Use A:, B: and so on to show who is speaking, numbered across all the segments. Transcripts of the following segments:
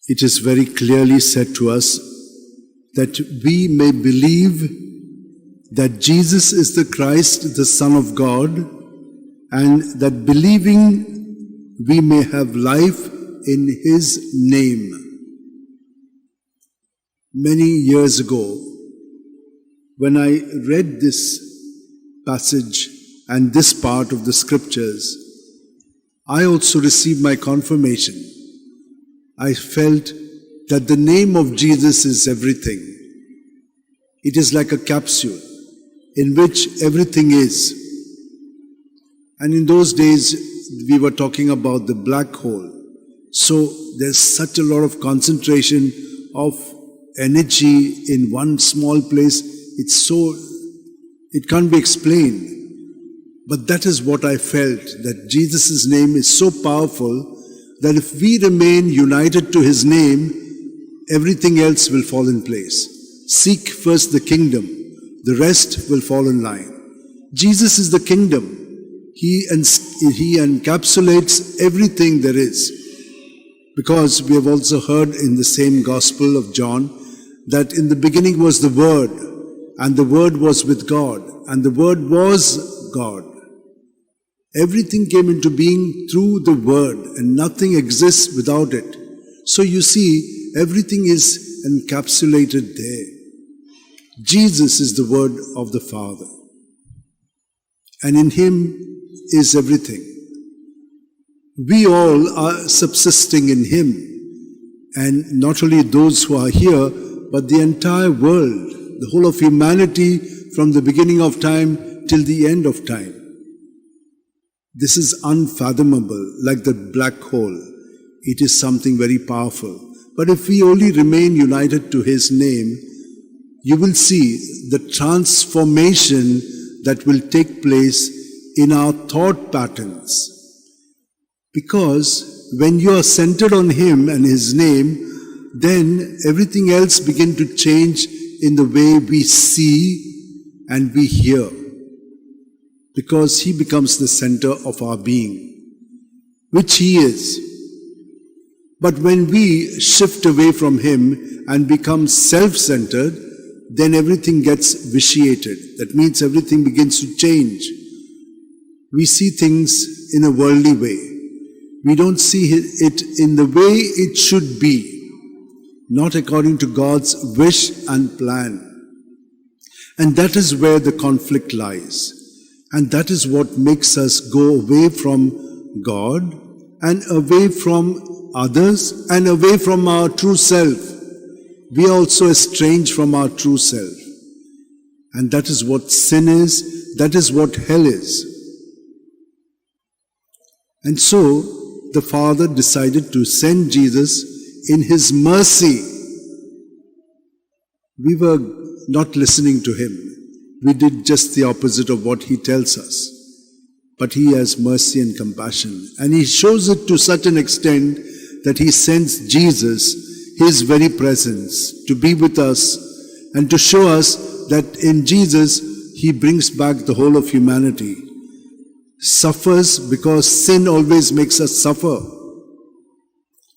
A: it is very clearly said to us that we may believe that Jesus is the Christ, the Son of God, and that believing we may have life in His name. Many years ago, when I read this passage and this part of the scriptures, I also received my confirmation. I felt that the name of Jesus is everything. It is like a capsule in which everything is. And in those days, we were talking about the black hole. So there's such a lot of concentration of energy in one small place. It can't be explained. But that is what I felt, that Jesus' name is so powerful that if we remain united to His name, everything else will fall in place. Seek first the kingdom. The rest will fall in line. Jesus is the kingdom. He encapsulates everything there is. Because we have also heard in the same Gospel of John that in the beginning was the Word, and the Word was with God, and the Word was God. Everything came into being through the Word, and nothing exists without it. So you see, everything is encapsulated there. Jesus is the Word of the Father. And in Him is everything. We all are subsisting in Him. And not only those who are here, but the entire world, the whole of humanity from the beginning of time till the end of time. This is unfathomable, like the black hole. It is something very powerful. But if we only remain united to His name, you will see the transformation that will take place in our thought patterns. Because when you are centered on Him and His name, then everything else begins to change in the way we see and we hear. Because He becomes the center of our being, which He is. But when we shift away from Him and become self-centered, then everything gets vitiated. That means everything begins to change. We see things in a worldly way. We don't see it in the way it should be, not according to God's wish and plan. And that is where the conflict lies. And that is what makes us go away from God and away from others and away from our true self. We are also estranged from our true self. And that is what sin is, that is what hell is. And so the Father decided to send Jesus in His mercy. We were not listening to Him. We did just the opposite of what He tells us. But He has mercy and compassion. And He shows it to such an extent that He sends Jesus, His very presence, to be with us and to show us that in Jesus He brings back the whole of humanity. Suffers because sin always makes us suffer.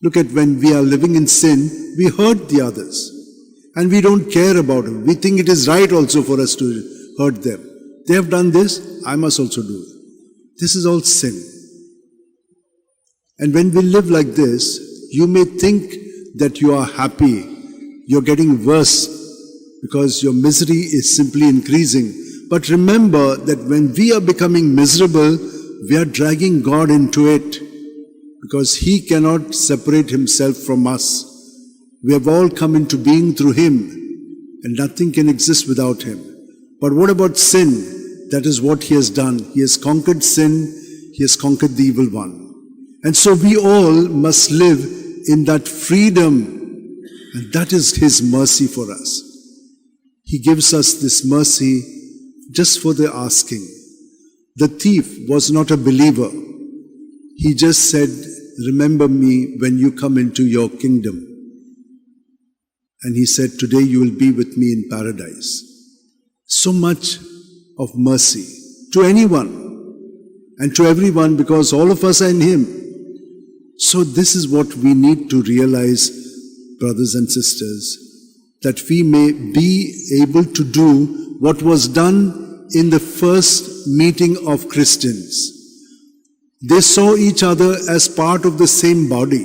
A: Look at when we are living in sin, we hurt the others. And we don't care about them. We think it is right also for us to hurt them. They have done this, I must also do it. This is all sin. And when we live like this, you may think that you are happy. You're getting worse because your misery is simply increasing. But remember that when we are becoming miserable, we are dragging God into it because He cannot separate Himself from us. We have all come into being through Him, and nothing can exist without Him. But what about sin? That is what He has done. He has conquered sin. He has conquered the evil one. And so we all must live in that freedom, and that is His mercy for us. He gives us this mercy just for the asking. The thief was not a believer. He just said, remember me when you come into your kingdom. And he said, today you will be with me in paradise. So much of mercy to anyone and to everyone, because all of us are in Him. So this is what we need to realize brothers and sisters, that we may be able to do what was done in the first meeting of Christians. They saw each other as part of the same body.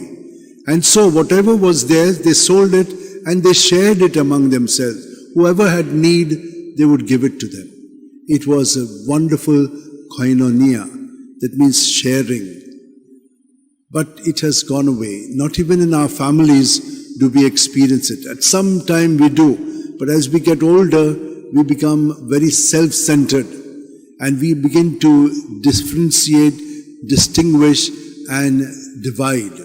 A: And so whatever was theirs, they sold it and they shared it among themselves. Whoever had need, they would give it to them. It was a wonderful koinonia, that means sharing. But it has gone away. Not even in our families do we experience it. At some time we do, but as we get older, we become very self-centered and we begin to differentiate, distinguish and divide.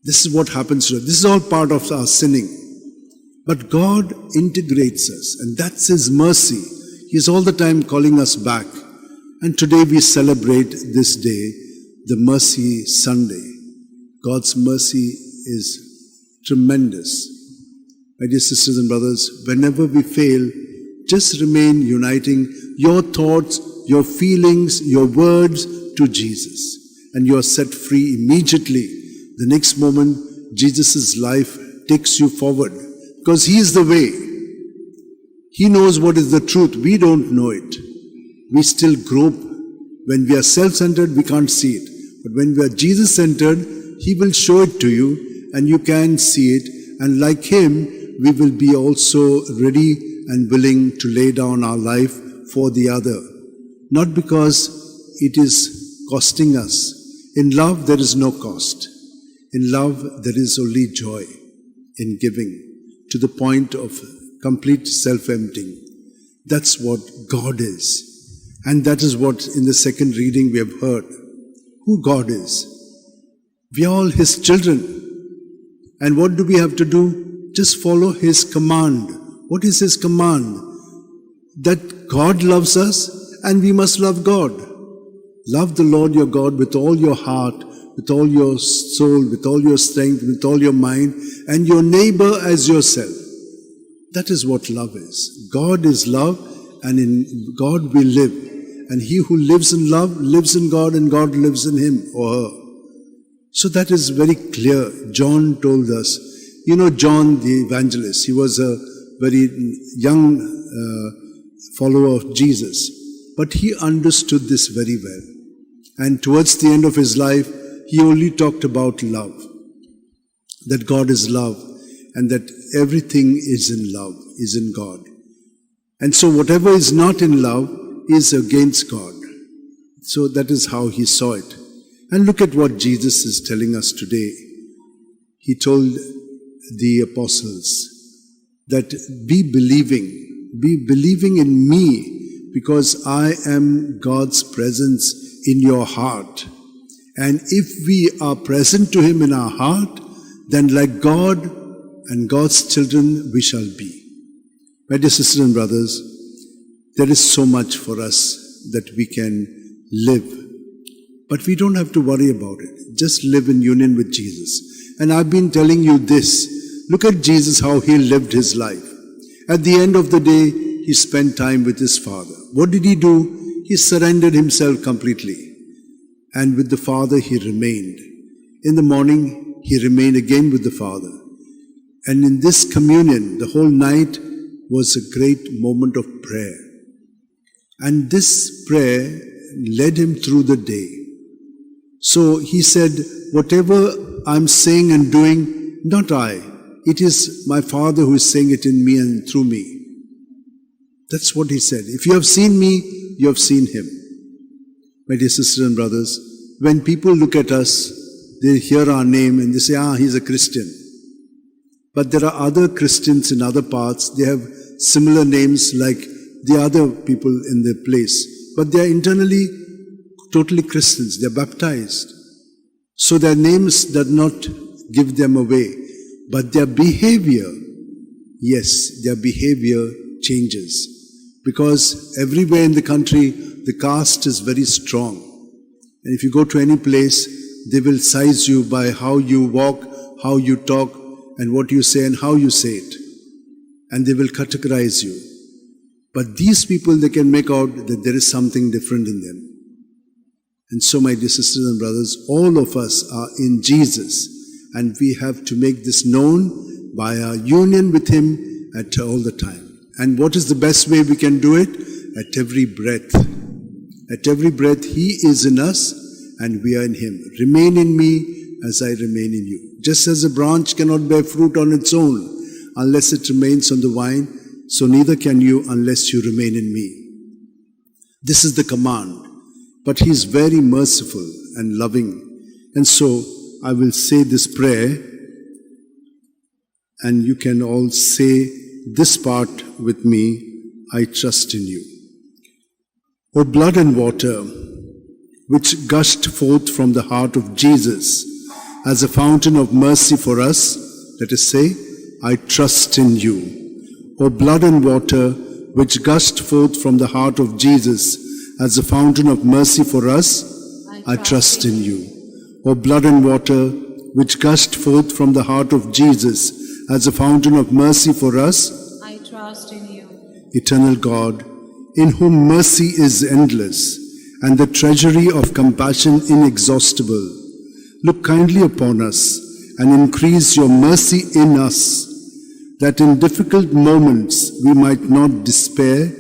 A: This is what happens to us. This is all part of our sinning. But God integrates us, and that's His mercy. He's all the time calling us back. And today we celebrate this day, the Mercy Sunday. God's mercy is tremendous. My dear sisters and brothers, whenever we fail, just remain uniting your thoughts, your feelings, your words to Jesus. And you are set free immediately. The next moment, Jesus' life takes you forward because He is the way. He knows what is the truth. We don't know it. We still grope. When we are self-centered, we can't see it. But when we are Jesus-centered, He will show it to you and you can see it. And like Him, we will be also ready and willing to lay down our life for the other. Not because it is costing us. In love, there is no cost. In love, there is only joy in giving to the point of complete self-emptying. That's what God is. And that is what in the second reading we have heard. Who God is. We are all His children. And what do we have to do? Just follow His command. What is His command? That God loves us and we must love God. Love the Lord your God with all your heart, with all your soul, with all your strength, with all your mind, and your neighbor as yourself. That is what love is. God is love, and in God we live. And he who lives in love lives in God, and God lives in him or her. So that is very clear. John told us. You know John the evangelist, he was a very young follower of Jesus. But he understood this very well. And towards the end of his life, he only talked about love. That God is love and that everything is in love, is in God. And so whatever is not in love is against God. So that is how he saw it. And look at what Jesus is telling us today. He told the apostles that be believing in me because I am God's presence in your heart. And if we are present to him in our heart, then like God and God's children we shall be. My dear sisters and brothers, there is so much for us that we can live. But we don't have to worry about it. Just live in union with Jesus. And I've been telling you this. Look at Jesus, how he lived his life. At the end of the day, he spent time with his Father. What did he do? He surrendered himself completely. And with the Father he remained. In the morning, he remained again with the Father. And in this communion, the whole night was a great moment of prayer. And this prayer led him through the day. So he said, whatever I'm saying and doing, not I. It is my Father who is saying it in me and through me. That's what he said. If you have seen me, you have seen him. My dear sisters and brothers, when people look at us, they hear our name and they say, he's a Christian. But there are other Christians in other parts. They have similar names like the other people in the place. But they are internally totally Christians. They are baptized. So their names do not give them away. But their behavior, yes, their behavior changes. Because everywhere in the country, the caste is very strong. And if you go to any place, they will size you by how you walk, how you talk, and what you say and how you say it. And they will categorize you. But these people, they can make out that there is something different in them. And so, my dear sisters and brothers, all of us are in Jesus. and we have to make this known by our union with Him at all the time. And what is the best way we can do it? At every breath. At every breath, He is in us and we are in Him. Remain in me as I remain in you. Just as a branch cannot bear fruit on its own unless it remains on the vine, so neither can you unless you remain in me. This is the command. But He is very merciful and loving. And so I will say this prayer, and you can all say this part with me. I trust in you. O blood and water, which gushed forth from the heart of Jesus as a fountain of mercy for us, let us say, I trust in you. O blood and water, which gushed forth from the heart of Jesus as a fountain of mercy for us, I trust in you. O blood and water, which gushed forth from the heart of Jesus as a fountain of mercy for us,
B: I trust in you.
A: Eternal God, in whom mercy is endless and the treasury of compassion inexhaustible, look kindly upon us and increase your mercy in us, that in difficult moments we might not despair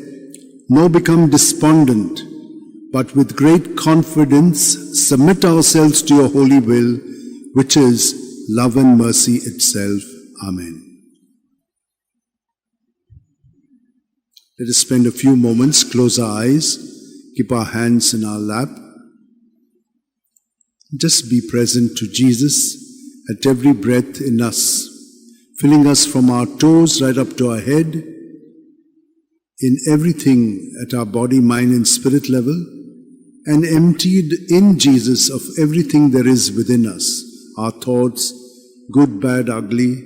A: nor become despondent, but with great confidence submit ourselves to your holy will, which is love and mercy itself. Amen. Let us spend a few moments, close our eyes, keep our hands in our lap. Just be present to Jesus at every breath in us, filling us from our toes right up to our head, in everything at our body, mind and spirit level, and emptied in Jesus of everything there is within us, our thoughts, good, bad, ugly,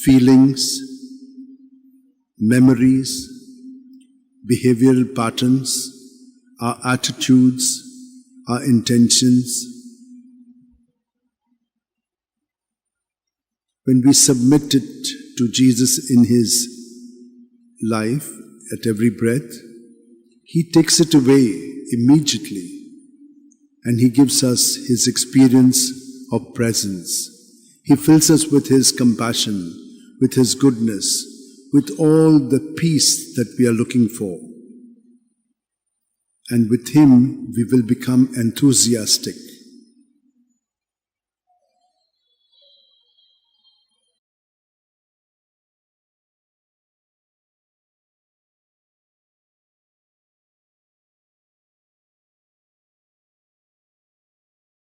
A: feelings, memories, behavioral patterns, our attitudes, our intentions. When we submit it to Jesus in His life at every breath, He takes it away immediately and He gives us His experience of presence. He fills us with His compassion, with His goodness, with all the peace that we are looking for. And with Him we will become enthusiastic.